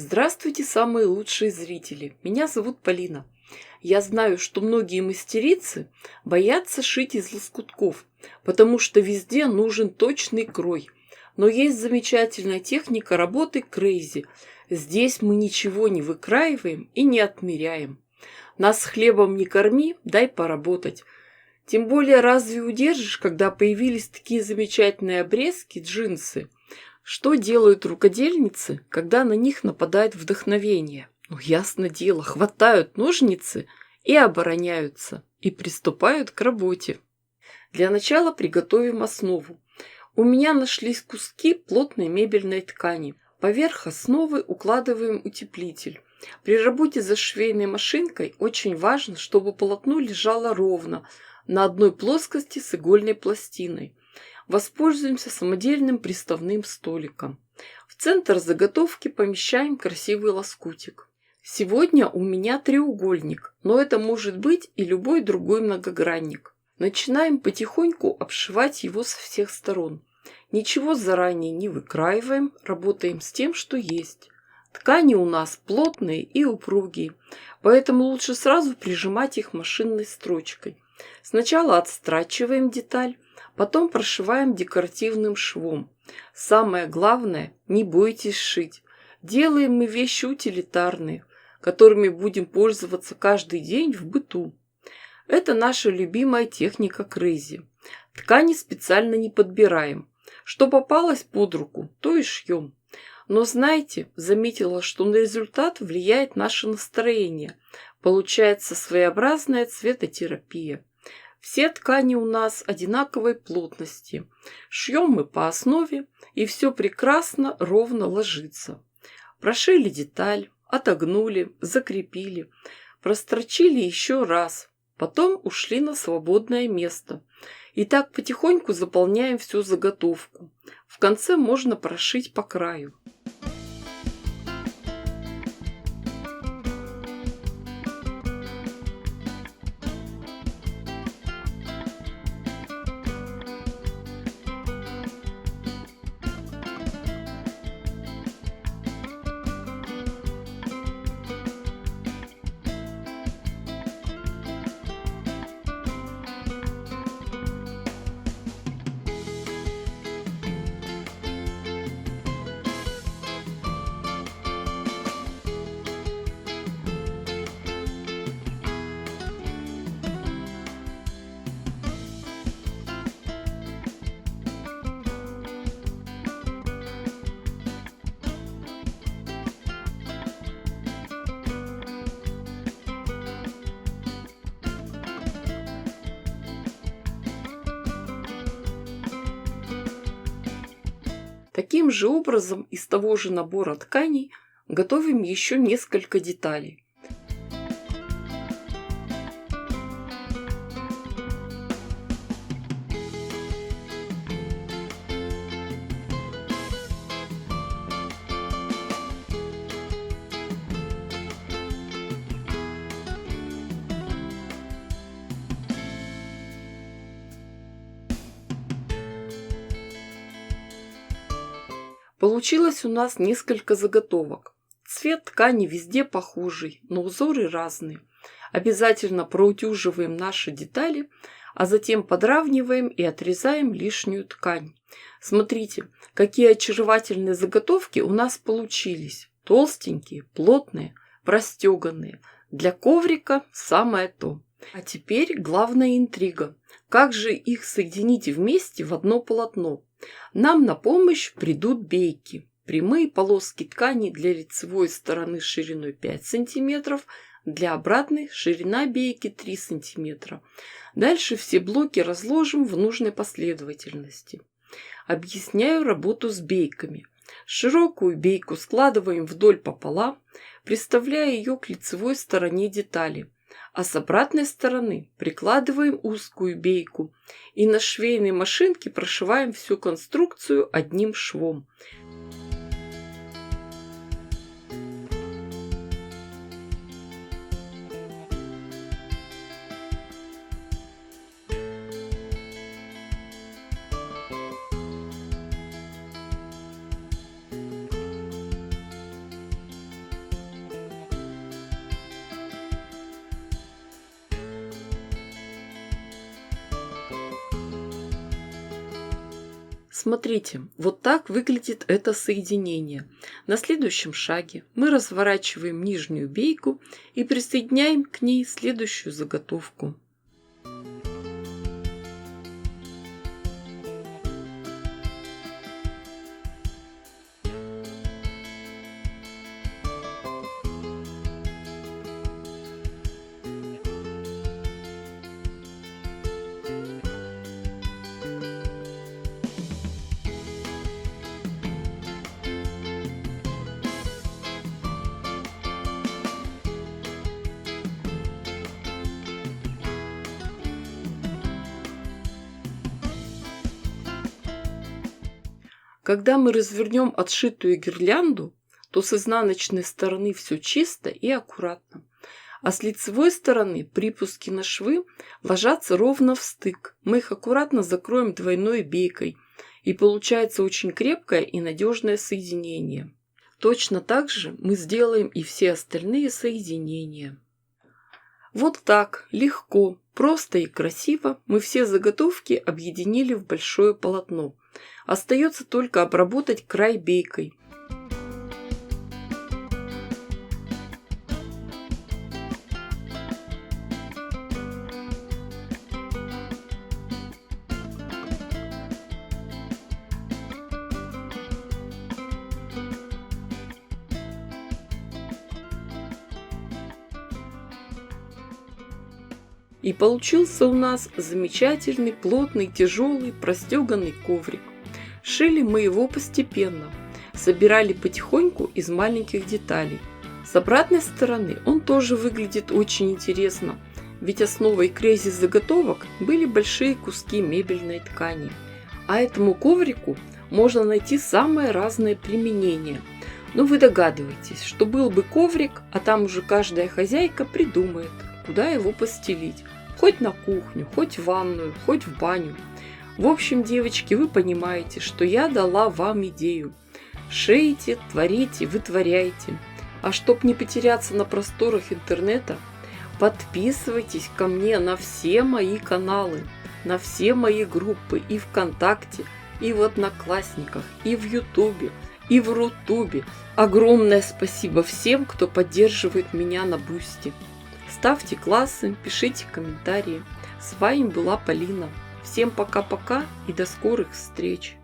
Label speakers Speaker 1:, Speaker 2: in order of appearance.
Speaker 1: Здравствуйте, самые лучшие зрители! Меня зовут Полина. Я знаю, что многие мастерицы боятся шить из лоскутков, потому что везде нужен точный крой. Но есть замечательная техника работы Crazy. Здесь мы ничего не выкраиваем и не отмеряем. Нас хлебом не корми, дай поработать. Тем более, разве удержишь, когда появились такие замечательные обрезки, джинсы? Что делают рукодельницы, когда на них нападает вдохновение? Ну, ясно дело, хватают ножницы и обороняются, и приступают к работе. Для начала приготовим основу. У меня нашлись куски плотной мебельной ткани. Поверх основы укладываем утеплитель. При работе за швейной машинкой очень важно, чтобы полотно лежало ровно, на одной плоскости с игольной пластиной. Воспользуемся самодельным приставным столиком. В центр заготовки помещаем красивый лоскутик. Сегодня у меня треугольник, но это может быть и любой другой многогранник. Начинаем потихоньку обшивать его со всех сторон. Ничего заранее не выкраиваем, работаем с тем, что есть. Ткани у нас плотные и упругие, поэтому лучше сразу прижимать их машинной строчкой. Сначала отстрачиваем деталь, потом прошиваем декоративным швом. Самое главное, не бойтесь шить. Делаем мы вещи утилитарные, которыми будем пользоваться каждый день в быту. Это наша любимая техника Crazy. Ткани специально не подбираем. Что попалось под руку, то и шьем. Но знаете, заметила, что на результат влияет наше настроение. Получается своеобразная цветотерапия. Все ткани у нас одинаковой плотности. Шьем мы по основе, и все прекрасно, ровно ложится. Прошили деталь, отогнули, закрепили, прострочили еще раз, потом ушли на свободное место. И так потихоньку заполняем всю заготовку. В конце можно прошить по краю. Таким же образом из того же набора тканей готовим еще несколько деталей. Получилось у нас несколько заготовок. Цвет ткани везде похожий, но узоры разные. Обязательно проутюживаем наши детали, а затем подравниваем и отрезаем лишнюю ткань. Смотрите, какие очаровательные заготовки у нас получились. Толстенькие, плотные, простеганные. Для коврика самое то. А теперь главная интрига. Как же их соединить вместе в одно полотно? Нам на помощь придут бейки. Прямые полоски ткани для лицевой стороны шириной 5 см, для обратной ширина бейки 3 см. Дальше все блоки разложим в нужной последовательности. Объясняю работу с бейками. Широкую бейку складываем вдоль пополам, приставляя ее к лицевой стороне детали. А с обратной стороны прикладываем узкую бейку и на швейной машинке прошиваем всю конструкцию одним швом. Смотрите, вот так выглядит это соединение. На следующем шаге мы разворачиваем нижнюю бейку и присоединяем к ней следующую заготовку. Когда мы развернем отшитую гирлянду, то с изнаночной стороны все чисто и аккуратно, а с лицевой стороны припуски на швы ложатся ровно в стык. Мы их аккуратно закроем двойной бейкой, и получается очень крепкое и надежное соединение. Точно так же мы сделаем и все остальные соединения. Вот так, легко, просто и красиво мы все заготовки объединили в большое полотно. Остается только обработать край бейкой. И получился у нас замечательный, плотный, тяжелый, простеганный коврик. Шили мы его постепенно, собирали потихоньку из маленьких деталей. С обратной стороны он тоже выглядит очень интересно, ведь основой крейзи заготовок были большие куски мебельной ткани. А этому коврику можно найти самое разное применение. Но вы догадываетесь, что был бы коврик, а там уже каждая хозяйка придумает, куда его постелить. Хоть на кухню, хоть в ванную, хоть в баню. В общем, девочки, вы понимаете, что я дала вам идею. Шейте, творите, вытворяйте. А чтоб не потеряться на просторах интернета, подписывайтесь ко мне на все мои каналы, на все мои группы и ВКонтакте, и в Одноклассниках, и в Ютубе, и в Рутубе. Огромное спасибо всем, кто поддерживает меня на Бусти. Ставьте классы, пишите комментарии. С вами была Полина. Всем пока-пока и до скорых встреч!